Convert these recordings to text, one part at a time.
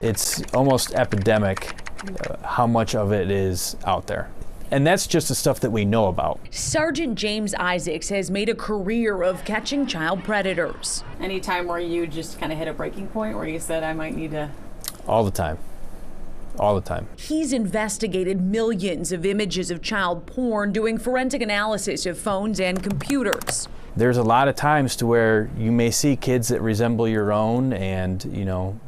It's almost epidemic how much of it is out there. And that's just the stuff that we know about. Sergeant James Isaacs has made a career of catching child predators. Any time where you just kind of hit a breaking point where you said, I might need to? All the time. All the time. He's investigated millions of images of child porn, doing forensic analysis of phones and computers. There's a lot of times to where you may see kids that resemble your own and,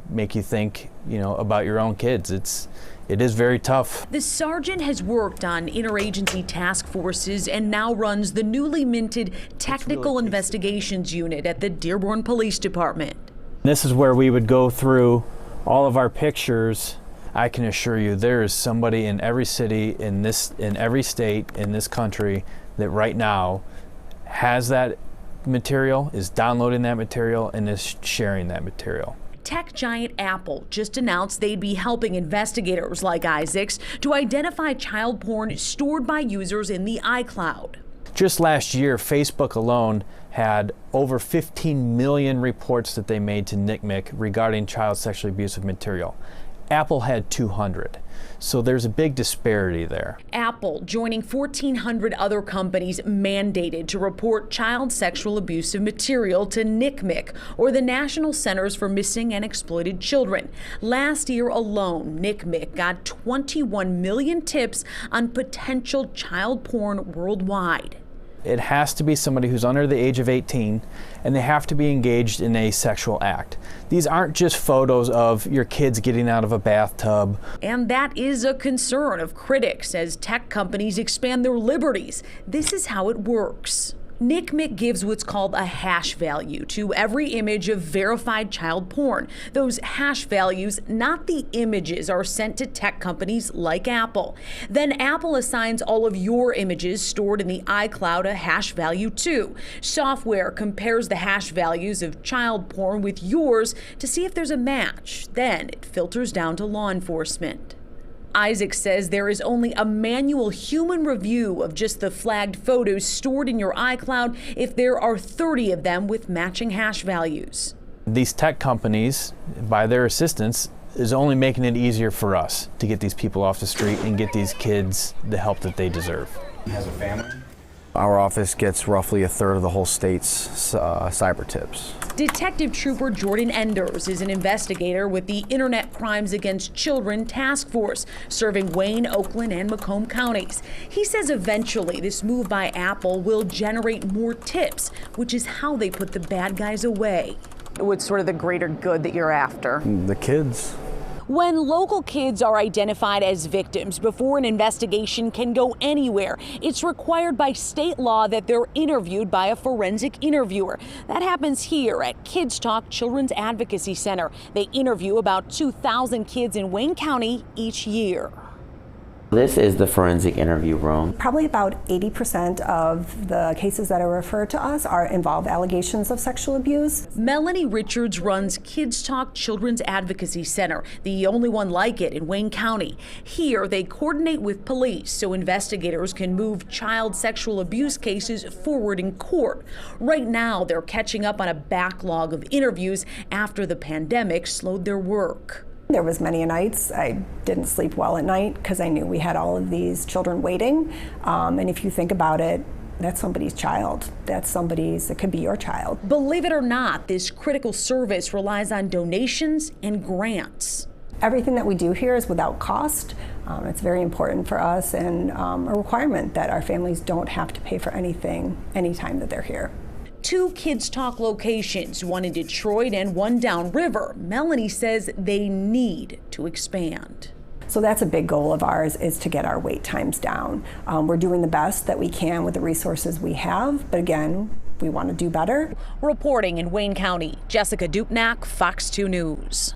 make you think, about your own kids. It is very tough. The sergeant has worked on interagency task forces and now runs the newly minted Technical Investigations Unit at the Dearborn Police Department. This is where we would go through all of our pictures. I can assure you there is somebody in every city, in every state in this country that right now has that material, is downloading that material, and is sharing that material. Tech giant Apple just announced they'd be helping investigators like Isaacs to identify child porn stored by users in the iCloud. Just last year, Facebook alone had over 15 million reports that they made to NCMEC regarding child sexually abusive material. Apple had 200. So there's a big disparity there. Apple joining 1,400 other companies mandated to report child sexual abusive material to NCMEC, or the National Centers for Missing and Exploited Children. Last year alone, NCMEC got 21 million tips on potential child porn worldwide. It has to be somebody who's under the age of 18, and they have to be engaged in a sexual act. These aren't just photos of your kids getting out of a bathtub. And that is a concern of critics as tech companies expand their liberties. This is how it works. NCMEC gives what's called a hash value to every image of verified child porn. Those hash values, not the images, are sent to tech companies like Apple. Then Apple assigns all of your images stored in the iCloud a hash value too. Software compares the hash values of child porn with yours to see if there's a match. Then it filters down to law enforcement. Isaac says there is only a manual human review of just the flagged photos stored in your iCloud if there are 30 of them with matching hash values. These tech companies, by their assistance, is only making it easier for us to get these people off the street and get these kids the help that they deserve. He has a family? Our office gets roughly a third of the whole state's cyber tips. Detective Trooper Jordan Enders is an investigator with the Internet Crimes Against Children Task Force, serving Wayne, Oakland, and Macomb counties. He says eventually this move by Apple will generate more tips, which is how they put the bad guys away. What's sort of the greater good that you're after? The kids. When local kids are identified as victims before an investigation can go anywhere, it's required by state law that they're interviewed by a forensic interviewer. That happens here at Kids Talk Children's Advocacy Center. They interview about 2,000 kids in Wayne County each year. This is the forensic interview room. Probably about 80% of the cases that are referred to us involve allegations of sexual abuse. Melanie Richards runs Kids Talk Children's Advocacy Center, the only one like it in Wayne County. Here, they coordinate with police so investigators can move child sexual abuse cases forward in court. Right now, they're catching up on a backlog of interviews after the pandemic slowed their work. There was many nights I didn't sleep well at night because I knew we had all of these children waiting. And if you think about it, that's somebody's child. It could be your child. Believe it or not, this critical service relies on donations and grants. Everything that we do here is without cost. It's very important for us and a requirement that our families don't have to pay for anything anytime that they're here. 2 Kids Talk locations, one in Detroit and one downriver. Melanie says they need to expand. So that's a big goal of ours, is to get our wait times down. We're doing the best that we can with the resources we have, but again, we want to do better. Reporting in Wayne County, Jessica Dupnack, Fox 2 News.